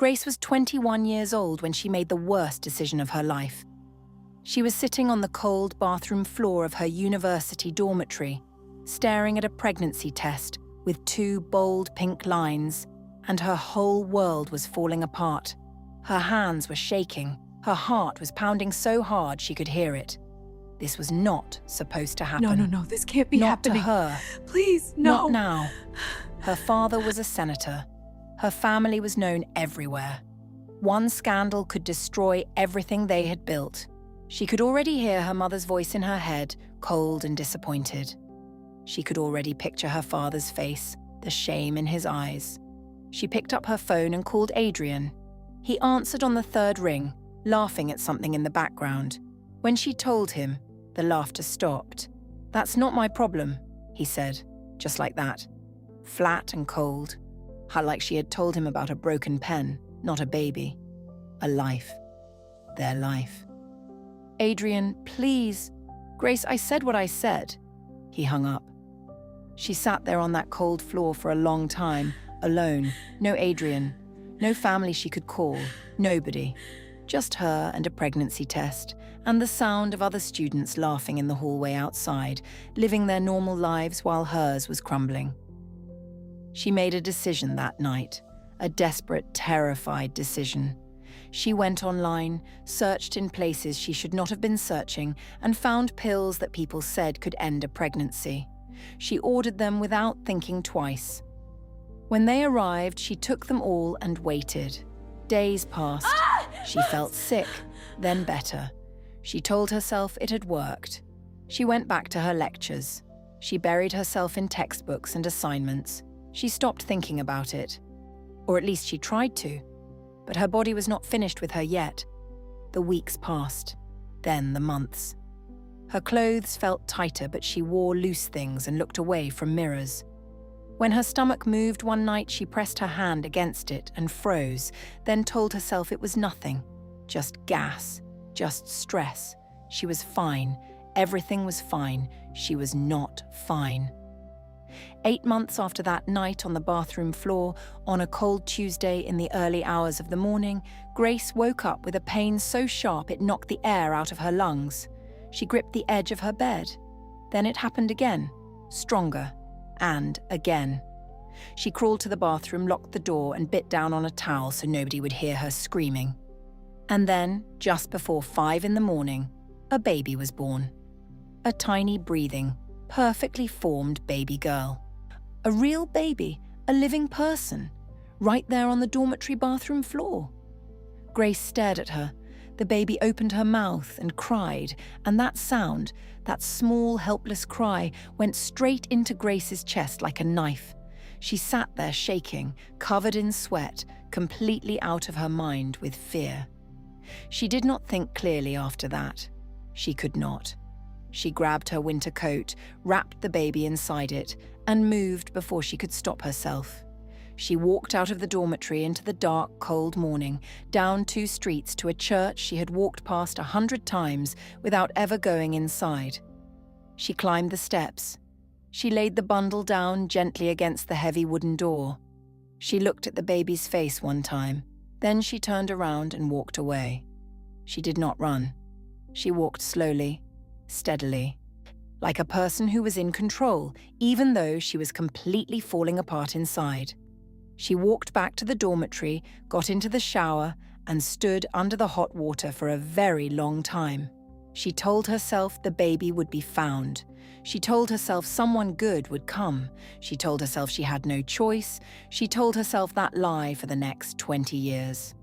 Grace was 21 years old when she made the worst decision of her life. She was sitting on the cold bathroom floor of her university dormitory, staring at a pregnancy test with 2 bold pink lines, and her whole world was falling apart. Her hands were shaking. Her heart was pounding so hard she could hear it. This was not supposed to happen. No, this can't be Not happening. to her. Please, no. Not now. Her father was a senator. Her family was known everywhere. One scandal could destroy everything they had built. She could already hear her mother's voice in her head, cold and disappointed. She could already picture her father's face, the shame in his eyes. She picked up her phone and called Adrian. He answered on the 3rd ring, laughing at something in the background. When she told him, the laughter stopped. "That's not my problem," he said, just like that. Flat and cold. How like she had told him about a broken pen, not a baby. A life. Their life. "Adrian, please." "Grace, I said what I said." He hung up. She sat there on that cold floor for a long time, alone. No Adrian. No family she could call. Nobody. Just her and a pregnancy test, and the sound of other students laughing in the hallway outside, living their normal lives while hers was crumbling. She made a decision that night, a desperate, terrified decision. She went online, searched in places she should not have been searching, and found pills that people said could end a pregnancy. She ordered them without thinking twice. When they arrived, she took them all and waited. Days passed. She felt sick, then better. She told herself it had worked. She went back to her lectures. She buried herself in textbooks and assignments. She stopped thinking about it. Or at least she tried to. But her body was not finished with her yet. The weeks passed, then the months. Her clothes felt tighter, but she wore loose things and looked away from mirrors. When her stomach moved one night, she pressed her hand against it and froze, then told herself it was nothing. Just gas, just stress. She was fine. Everything was fine. She was not fine. 8 months after that night on the bathroom floor, on a cold Tuesday in the early hours of the morning, Grace woke up with a pain so sharp it knocked the air out of her lungs. She gripped the edge of her bed. Then it happened again, stronger, and again. She crawled to the bathroom, locked the door, and bit down on a towel so nobody would hear her screaming. And then, just before 5 in the morning, a baby was born. A tiny, breathing, perfectly formed baby girl. A real baby, a living person, right there on the dormitory bathroom floor. Grace stared at her. The baby opened her mouth and cried, and that sound, that small, helpless cry, went straight into Grace's chest like a knife. She sat there shaking, covered in sweat, completely out of her mind with fear. She did not think clearly after that. She could not. She grabbed her winter coat, wrapped the baby inside it, and moved before she could stop herself. She walked out of the dormitory into the dark, cold morning, down 2 streets to a church she had walked past 100 times without ever going inside. She climbed the steps. She laid the bundle down gently against the heavy wooden door. She looked at the baby's face one time. Then she turned around and walked away. She did not run. She walked slowly, steadily, like a person who was in control, even though she was completely falling apart inside. She walked back to the dormitory, got into the shower, and stood under the hot water for a very long time. She told herself the baby would be found. She told herself someone good would come. She told herself she had no choice. She told herself that lie for the next 20 years.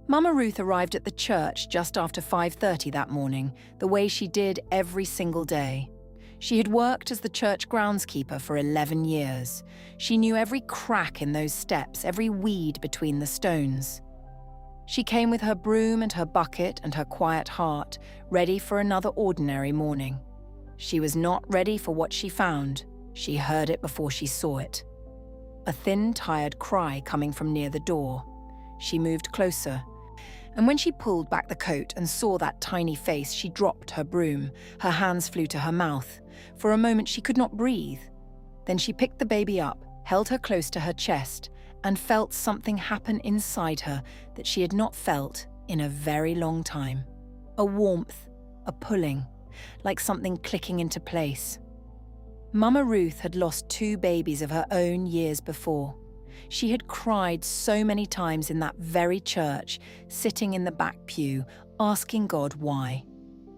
Mama Ruth arrived at the church just after 5:30 that morning, the way she did every single day. She had worked as the church groundskeeper for 11 years. She knew every crack in those steps, every weed between the stones. She came with her broom and her bucket and her quiet heart, ready for another ordinary morning. She was not ready for what she found. She heard it before she saw it. A thin, tired cry coming from near the door. She moved closer. And when she pulled back the coat and saw that tiny face, she dropped her broom. Her hands flew to her mouth. For a moment, she could not breathe. Then she picked the baby up, held her close to her chest, and felt something happen inside her that she had not felt in a very long time. A warmth, a pulling, like something clicking into place. Mama Ruth had lost 2 babies of her own years before. She had cried so many times in that very church, sitting in the back pew, asking God why.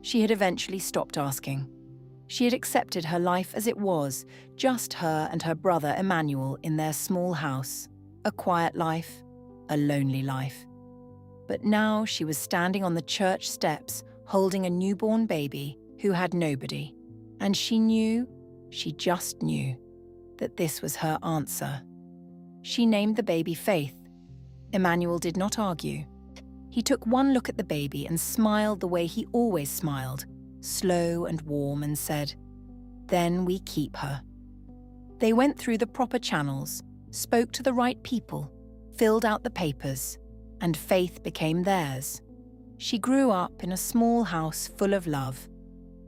She had eventually stopped asking. She had accepted her life as it was, just her and her brother Emmanuel in their small house. A quiet life, a lonely life. But now she was standing on the church steps, holding a newborn baby who had nobody. And she just knew, that this was her answer. She named the baby Faith. Emmanuel did not argue. He took one look at the baby and smiled the way he always smiled, slow and warm, and said, "Then we keep her." They went through the proper channels, spoke to the right people, filled out the papers, and Faith became theirs. She grew up in a small house full of love.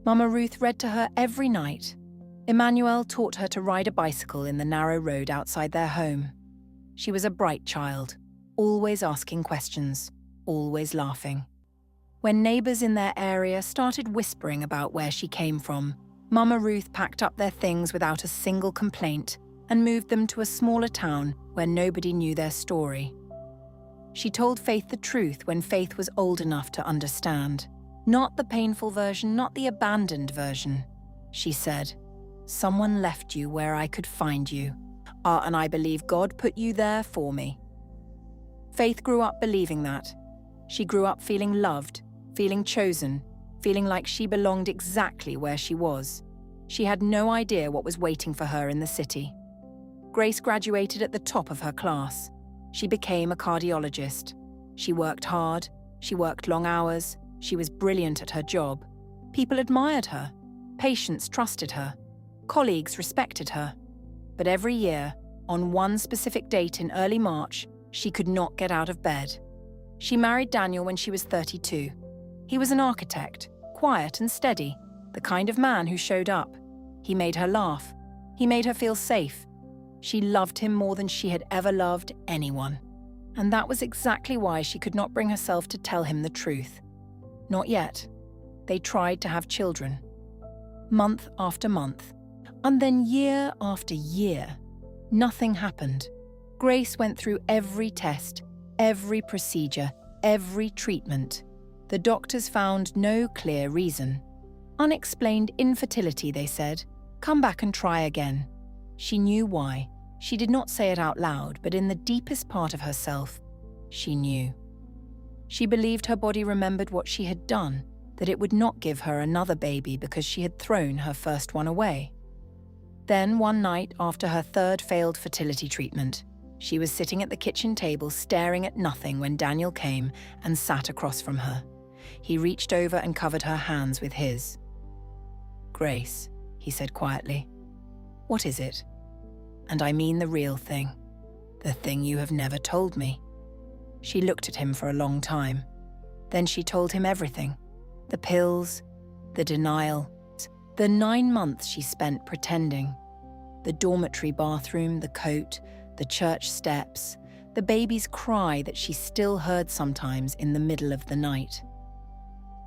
Mama Ruth read to her every night. Emmanuel taught her to ride a bicycle in the narrow road outside their home. She was a bright child, always asking questions, always laughing. When neighbours in their area started whispering about where she came from, Mama Ruth packed up their things without a single complaint and moved them to a smaller town where nobody knew their story. She told Faith the truth when Faith was old enough to understand. Not the painful version, not the abandoned version. She said, "Someone left you where I could find you. And I believe God put you there for me." Faith grew up believing that. She grew up feeling loved, feeling chosen, feeling like she belonged exactly where she was. She had no idea what was waiting for her in the city. Grace graduated at the top of her class. She became a cardiologist. She worked hard, she worked long hours, she was brilliant at her job. People admired her, patients trusted her, colleagues respected her. But every year, on one specific date in early March, she could not get out of bed. She married Daniel when she was 32. He was an architect, quiet and steady, the kind of man who showed up. He made her laugh. He made her feel safe. She loved him more than she had ever loved anyone. And that was exactly why she could not bring herself to tell him the truth. Not yet. They tried to have children. Month after month. And then year after year, nothing happened. Grace went through every test, every procedure, every treatment. The doctors found no clear reason. Unexplained infertility, they said. Come back and try again. She knew why. She did not say it out loud, but in the deepest part of herself, she knew. She believed her body remembered what she had done, that it would not give her another baby because she had thrown her first one away. Then, one night after her 3rd failed fertility treatment, she was sitting at the kitchen table staring at nothing when Daniel came and sat across from her. He reached over and covered her hands with his. "Grace," he said quietly, "what is it? And I mean the real thing, the thing you have never told me." She looked at him for a long time. Then she told him everything. The pills, the denial, the 9 months she spent pretending. The dormitory bathroom, the coat, the church steps, the baby's cry that she still heard sometimes in the middle of the night.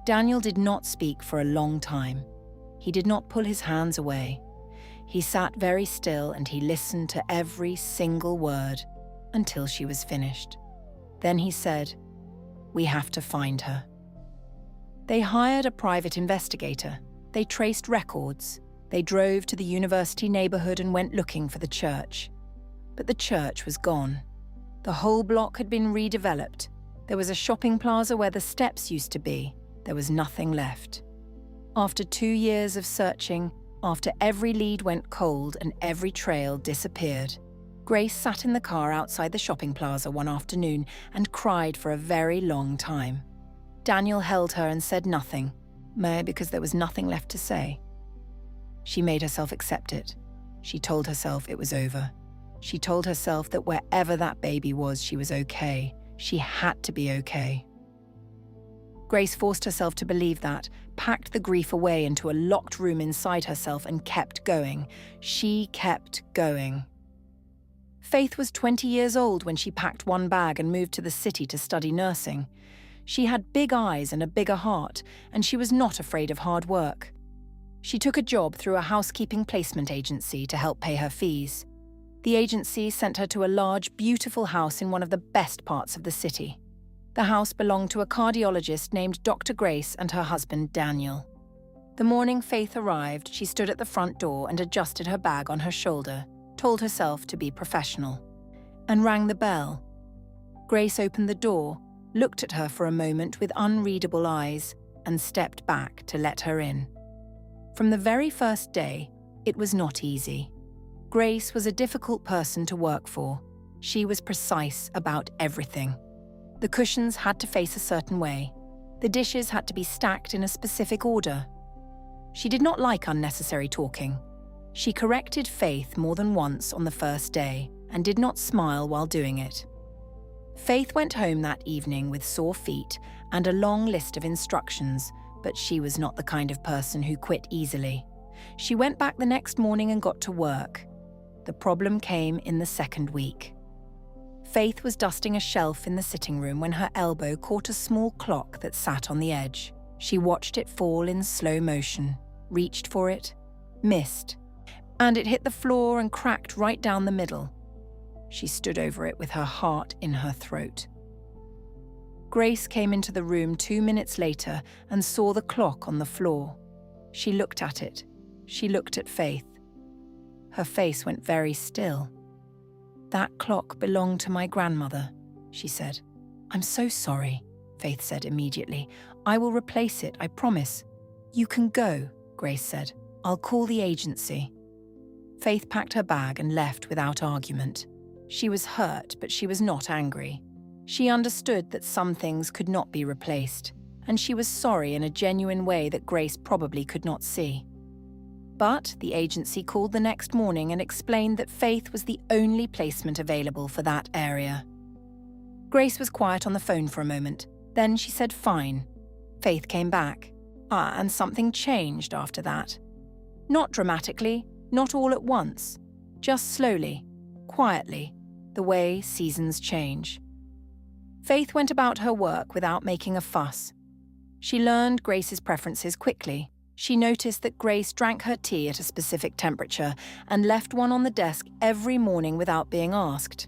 Daniel did not speak for a long time. He did not pull his hands away. He sat very still and he listened to every single word until she was finished. Then he said, "We have to find her." They hired a private investigator. They traced records. They drove to the university neighborhood and went looking for the church. But the church was gone. The whole block had been redeveloped. There was a shopping plaza where the steps used to be. There was nothing left. After 2 years of searching, after every lead went cold and every trail disappeared, Grace sat in the car outside the shopping plaza one afternoon and cried for a very long time. Daniel held her and said nothing, because there was nothing left to say. She made herself accept it. She told herself it was over. She told herself that wherever that baby was, she was okay. She had to be okay. Grace forced herself to believe that, packed the grief away into a locked room inside herself and kept going. She kept going. Faith was 20 years old when she packed one bag and moved to the city to study nursing. She had big eyes and a bigger heart, and she was not afraid of hard work. She took a job through a housekeeping placement agency to help pay her fees. The agency sent her to a large, beautiful house in one of the best parts of the city. The house belonged to a cardiologist named Dr. Grace and her husband, Daniel. The morning Faith arrived, she stood at the front door and adjusted her bag on her shoulder, told herself to be professional, and rang the bell. Grace opened the door, looked at her for a moment with unreadable eyes, and stepped back to let her in. From the very first day, it was not easy. Grace was a difficult person to work for. She was precise about everything. The cushions had to face a certain way. The dishes had to be stacked in a specific order. She did not like unnecessary talking. She corrected Faith more than once on the first day and did not smile while doing it. Faith went home that evening with sore feet and a long list of instructions, but she was not the kind of person who quit easily. She went back the next morning and got to work. The problem came in the second week. Faith was dusting a shelf in the sitting room when her elbow caught a small clock that sat on the edge. She watched it fall in slow motion, reached for it, missed, and it hit the floor and cracked right down the middle. She stood over it with her heart in her throat. Grace came into the room 2 minutes later and saw the clock on the floor. She looked at it. She looked at Faith. Her face went very still. "That clock belonged to my grandmother," she said. "I'm so sorry," Faith said immediately. "I will replace it, I promise." "You can go," Grace said. "I'll call the agency." Faith packed her bag and left without argument. She was hurt, but she was not angry. She understood that some things could not be replaced, and she was sorry in a genuine way that Grace probably could not see. But the agency called the next morning and explained that Faith was the only placement available for that area. Grace was quiet on the phone for a moment. Then she said fine. Faith came back. And something changed after that. Not dramatically, not all at once. Just slowly, quietly, the way seasons change. Faith went about her work without making a fuss. She learned Grace's preferences quickly. She noticed that Grace drank her tea at a specific temperature and left one on the desk every morning without being asked.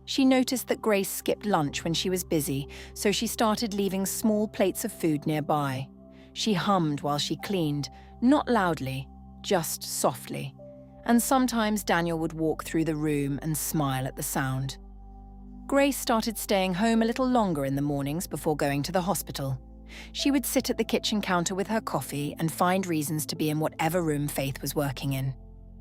She noticed that Grace skipped lunch when she was busy, so she started leaving small plates of food nearby. She hummed while she cleaned, not loudly, just softly. And sometimes Daniel would walk through the room and smile at the sound. Grace started staying home a little longer in the mornings before going to the hospital. She would sit at the kitchen counter with her coffee and find reasons to be in whatever room Faith was working in.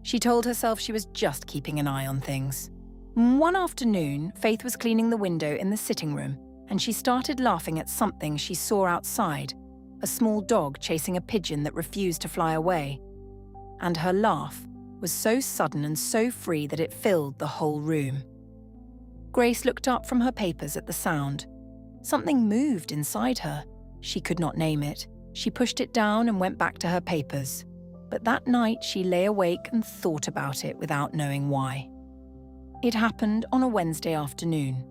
She told herself she was just keeping an eye on things. One afternoon, Faith was cleaning the window in the sitting room, and she started laughing at something she saw outside, a small dog chasing a pigeon that refused to fly away. And her laugh was so sudden and so free that it filled the whole room. Grace looked up from her papers at the sound. Something moved inside her. She could not name it. She pushed it down and went back to her papers. But that night she lay awake and thought about it without knowing why. It happened on a Wednesday afternoon.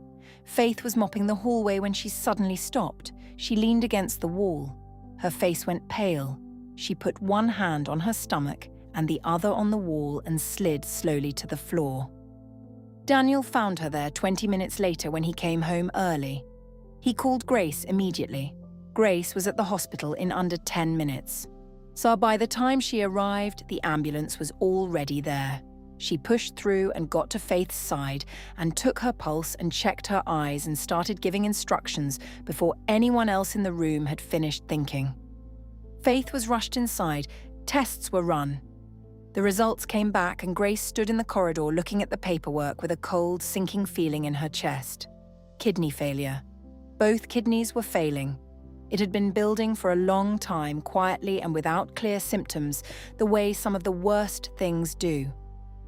Faith was mopping the hallway when she suddenly stopped. She leaned against the wall. Her face went pale. She put one hand on her stomach and the other on the wall and slid slowly to the floor. Daniel found her there 20 minutes later when he came home early. He called Grace immediately. Grace was at the hospital in under 10 minutes. So by the time she arrived, the ambulance was already there. She pushed through and got to Faith's side and took her pulse and checked her eyes and started giving instructions before anyone else in the room had finished thinking. Faith was rushed inside. Tests were run. The results came back and Grace stood in the corridor looking at the paperwork with a cold, sinking feeling in her chest. Kidney failure. Both kidneys were failing. It had been building for a long time, quietly and without clear symptoms, the way some of the worst things do.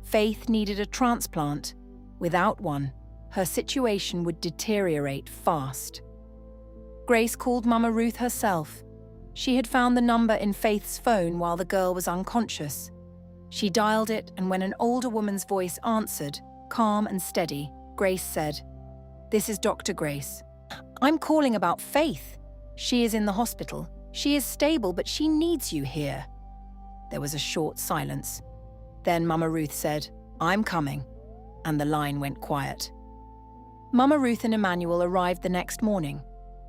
Faith needed a transplant. Without one, her situation would deteriorate fast. Grace called Mama Ruth herself. She had found the number in Faith's phone while the girl was unconscious. She dialed it, and when an older woman's voice answered, Calm and steady, Grace said, "This is Dr. Grace. I'm calling about Faith. She is in the hospital. She is stable, but she needs you here." There was a short silence. Then Mama Ruth said, "I'm coming," and the line went quiet. Mama Ruth and Emmanuel arrived the next morning.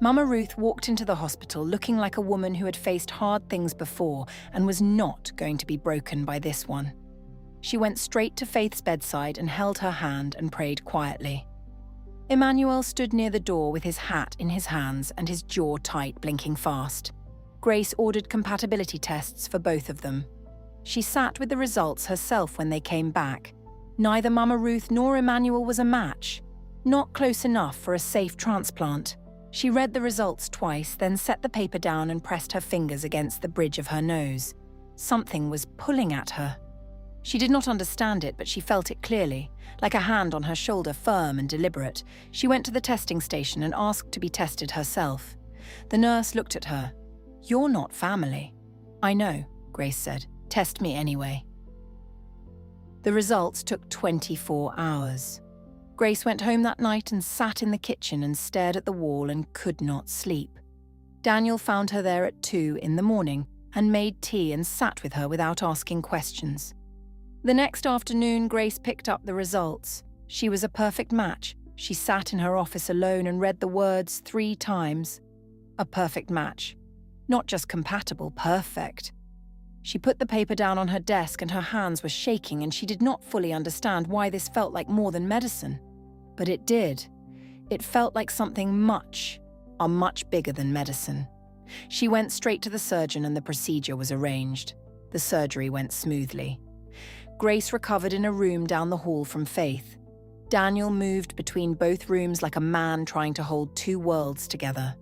Mama Ruth walked into the hospital looking like a woman who had faced hard things before and was not going to be broken by this one. She went straight to Faith's bedside and held her hand and prayed quietly. Emmanuel stood near the door with his hat in his hands and his jaw tight, blinking fast. Grace ordered compatibility tests for both of them. She sat with the results herself when they came back. Neither Mama Ruth nor Emmanuel was a match. Not close enough for a safe transplant. She read the results twice, then set the paper down and pressed her fingers against the bridge of her nose. Something was pulling at her. She did not understand it, but she felt it clearly, like a hand on her shoulder, firm and deliberate. She went to the testing station and asked to be tested herself. The nurse looked at her. "You're not family." "I know," Grace said. "Test me anyway." The results took 24 hours. Grace went home that night and sat in the kitchen and stared at the wall and could not sleep. Daniel found her there at 2 in the morning and made tea and sat with her without asking questions. The next afternoon, Grace picked up the results. She was a perfect match. She sat in her office alone and read the words 3 times. A perfect match. Not just compatible, perfect. She put the paper down on her desk and her hands were shaking, and she did not fully understand why this felt like more than medicine. But it did. It felt like something much bigger than medicine. She went straight to the surgeon and the procedure was arranged. The surgery went smoothly. Grace recovered in a room down the hall from Faith. Daniel moved between both rooms like a man trying to hold 2 worlds together.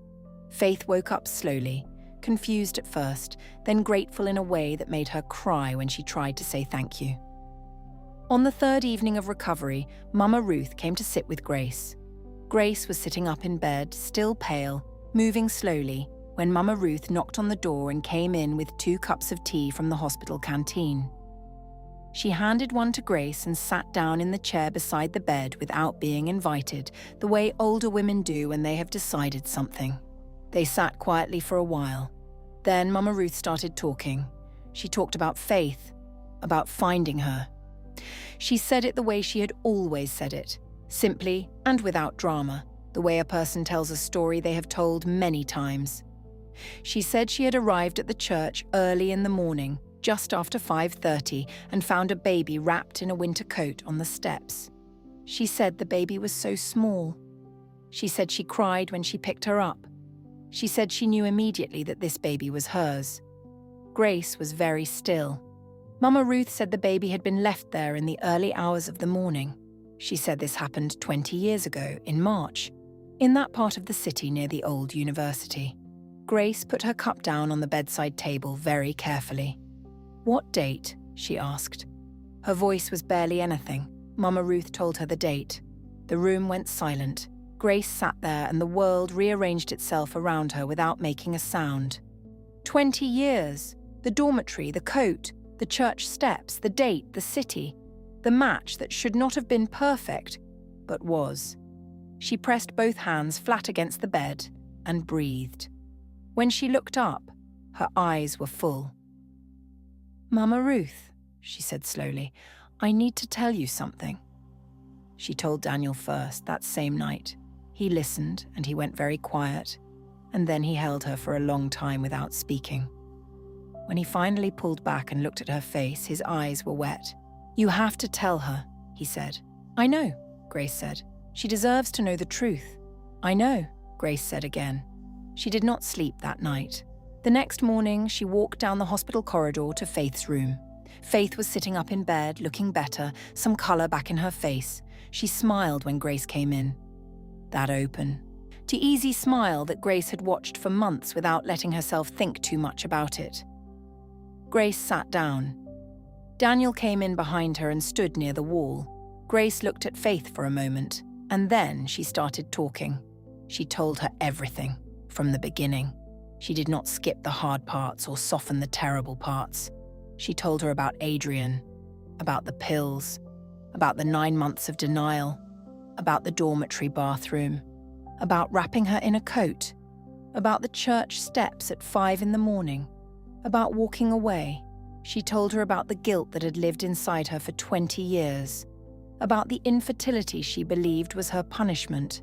Faith woke up slowly, confused at first, then grateful in a way that made her cry when she tried to say thank you. On the 3rd evening of recovery, Mama Ruth came to sit with Grace. Grace was sitting up in bed, still pale, moving slowly, when Mama Ruth knocked on the door and came in with 2 cups of tea from the hospital canteen. She handed one to Grace and sat down in the chair beside the bed without being invited, the way older women do when they have decided something. They sat quietly for a while. Then Mama Ruth started talking. She talked about Faith, about finding her. She said it the way she had always said it, simply and without drama, the way a person tells a story they have told many times. She said she had arrived at the church early in the morning, just after 5:30, and found a baby wrapped in a winter coat on the steps. She said the baby was so small. She said she cried when she picked her up. She said she knew immediately that this baby was hers. Grace was very still. Mama Ruth said the baby had been left there in the early hours of the morning. She said this happened 20 years ago, in March, in that part of the city near the old university. Grace put her cup down on the bedside table very carefully. "What date?" she asked. Her voice was barely anything. Mama Ruth told her the date. The room went silent. Grace sat there and the world rearranged itself around her without making a sound. 20 years. The dormitory, the coat, the church steps, the date, the city. The match that should not have been perfect, but was. She pressed both hands flat against the bed and breathed. When she looked up, her eyes were full. "Mama Ruth," she said slowly, "I need to tell you something." She told Daniel first, that same night. He listened, and he went very quiet, and then he held her for a long time without speaking. When he finally pulled back and looked at her face, his eyes were wet. "You have to tell her," he said. "I know," Grace said. "She deserves to know the truth." "I know," Grace said again. She did not sleep that night. The next morning, she walked down the hospital corridor to Faith's room. Faith was sitting up in bed, looking better, some colour back in her face. She smiled when Grace came in. That open, easy smile that Grace had watched for months without letting herself think too much about it. Grace sat down. Daniel came in behind her and stood near the wall. Grace looked at Faith for a moment, and then she started talking. She told her everything, from the beginning. She did not skip the hard parts or soften the terrible parts. She told her about Adrian, about the pills, about the 9 months of denial, about the dormitory bathroom, about wrapping her in a coat, about the church steps at 5 in the morning, about walking away. She told her about the guilt that had lived inside her for 20 years, about the infertility she believed was her punishment,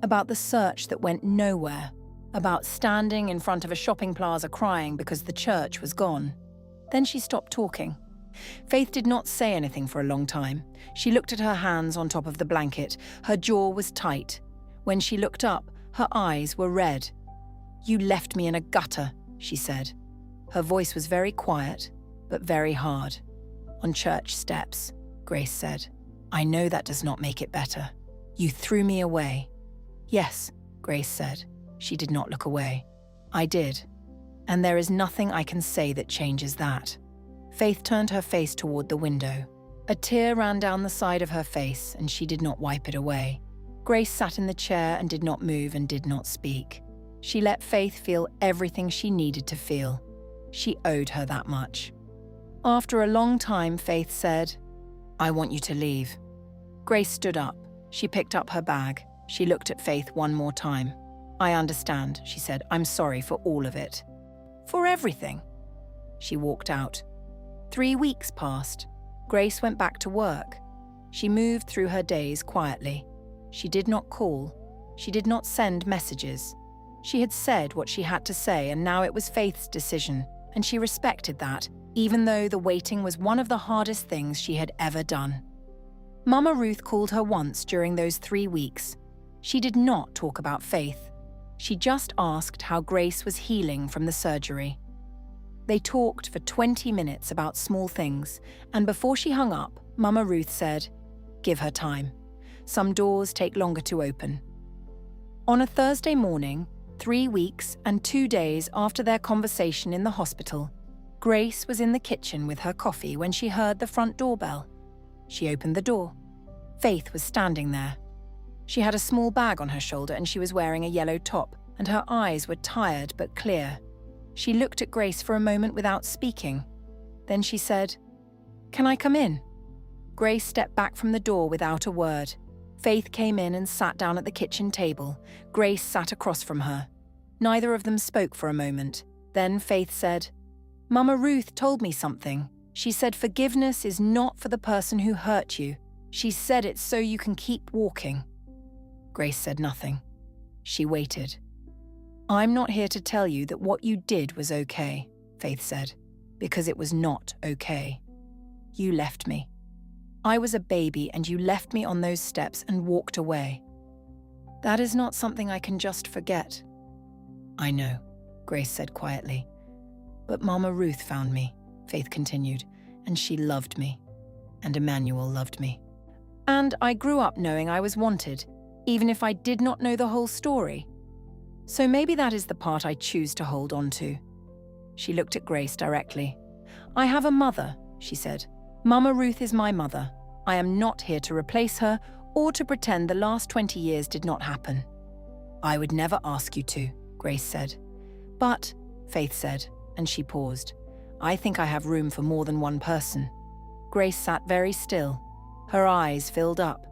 about the search that went nowhere, about standing in front of a shopping plaza crying because the church was gone. Then she stopped talking. Faith did not say anything for a long time. She looked at her hands on top of the blanket. Her jaw was tight. When she looked up, her eyes were red. "You left me in a gutter," she said. Her voice was very quiet, but very hard. "On church steps," Grace said. "I know that does not make it better. You threw me away." "Yes," Grace said. She did not look away. "I did. And there is nothing I can say that changes that." Faith turned her face toward the window. A tear ran down the side of her face, and she did not wipe it away. Grace sat in the chair and did not move and did not speak. She let Faith feel everything she needed to feel. She owed her that much. After a long time, Faith said, "I want you to leave." Grace stood up. She picked up her bag. She looked at Faith one more time. "I understand," she said. "I'm sorry for all of it." "For everything." She walked out. 3 weeks passed. Grace went back to work. She moved through her days quietly. She did not call. She did not send messages. She had said what she had to say, and now it was Faith's decision, and she respected that, even though the waiting was one of the hardest things she had ever done. Mama Ruth called her once during those 3 weeks. She did not talk about Faith. She just asked how Grace was healing from the surgery. They talked for 20 minutes about small things, and before she hung up, Mama Ruth said, "Give her time. Some doors take longer to open." On a Thursday morning, 3 weeks and 2 days after their conversation in the hospital, Grace was in the kitchen with her coffee when she heard the front doorbell. She opened the door. Faith was standing there. She had a small bag on her shoulder and she was wearing a yellow top, and her eyes were tired but clear. She looked at Grace for a moment without speaking. Then she said, "Can I come in?" Grace stepped back from the door without a word. Faith came in and sat down at the kitchen table. Grace sat across from her. Neither of them spoke for a moment. Then Faith said, "Mama Ruth told me something. She said forgiveness is not for the person who hurt you. She said it so you can keep walking." Grace said nothing. She waited. "I'm not here to tell you that what you did was okay," Faith said, "because it was not okay. You left me. I was a baby and you left me on those steps and walked away. That is not something I can just forget." "I know," Grace said quietly. "But Mama Ruth found me," Faith continued, "and she loved me. And Emmanuel loved me. And I grew up knowing I was wanted, even if I did not know the whole story. So maybe that is the part I choose to hold on to." She looked at Grace directly. "I have a mother," she said. "Mama Ruth is my mother. I am not here to replace her or to pretend the last 20 years did not happen." "I would never ask you to," Grace said. "But," Faith said, and she paused, "I think I have room for more than one person." Grace sat very still. Her eyes filled up.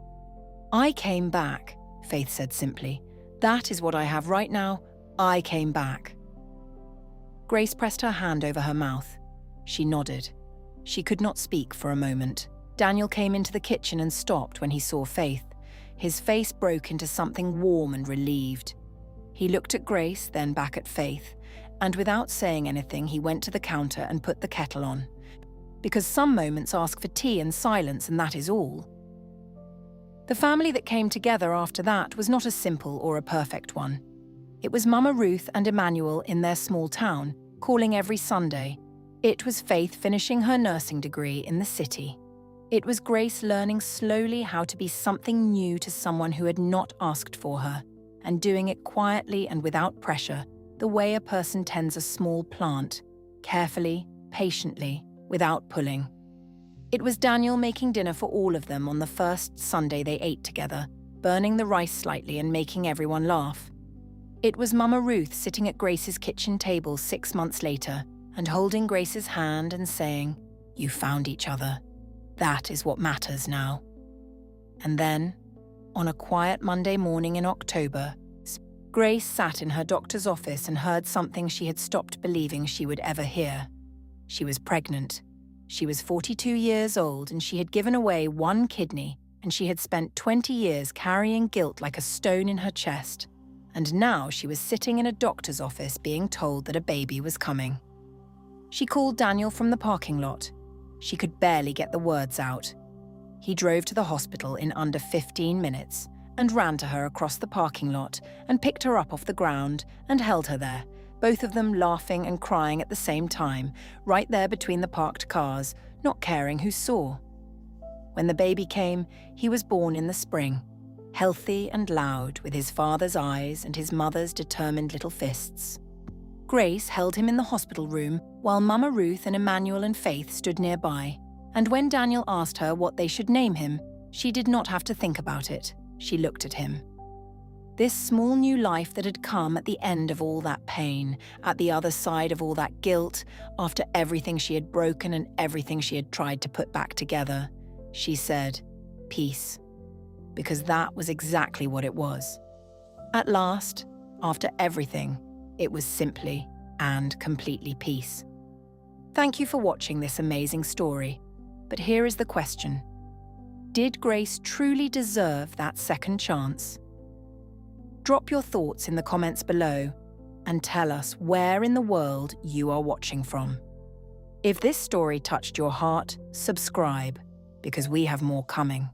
"I came back," Faith said simply. "That is what I have right now. I came back." Grace pressed her hand over her mouth. She nodded. She could not speak for a moment. Daniel came into the kitchen and stopped when he saw Faith. His face broke into something warm and relieved. He looked at Grace, then back at Faith, and without saying anything, he went to the counter and put the kettle on. Because some moments ask for tea and silence, and that is all. The family that came together after that was not a simple or a perfect one. It was Mama Ruth and Emmanuel in their small town, calling every Sunday. It was Faith finishing her nursing degree in the city. It was Grace learning slowly how to be something new to someone who had not asked for her, and doing it quietly and without pressure, the way a person tends a small plant, carefully, patiently, without pulling. It was Daniel making dinner for all of them on the first Sunday they ate together, burning the rice slightly and making everyone laugh. It was Mama Ruth sitting at Grace's kitchen table 6 months later and holding Grace's hand and saying, "You found each other. That is what matters now." And then, on a quiet Monday morning in October, Grace sat in her doctor's office and heard something she had stopped believing she would ever hear. She was pregnant. She was 42 years old and she had given away one kidney, and she had spent 20 years carrying guilt like a stone in her chest. And now she was sitting in a doctor's office being told that a baby was coming. She called Daniel from the parking lot. She could barely get the words out. He drove to the hospital in under 15 minutes and ran to her across the parking lot and picked her up off the ground and held her there, both of them laughing and crying at the same time, right there between the parked cars, not caring who saw. When the baby came, he was born in the spring, healthy and loud, with his father's eyes and his mother's determined little fists. Grace held him in the hospital room while Mama Ruth and Emmanuel and Faith stood nearby. And when Daniel asked her what they should name him, she did not have to think about it. She looked at him. This small new life that had come at the end of all that pain, at the other side of all that guilt, after everything she had broken and everything she had tried to put back together, she said, peace. Because that was exactly what it was. At last, after everything, it was simply and completely peace. Thank you for watching this amazing story. But here is the question. Did Grace truly deserve that second chance? Drop your thoughts in the comments below and tell us where in the world you are watching from. If this story touched your heart, subscribe, because we have more coming.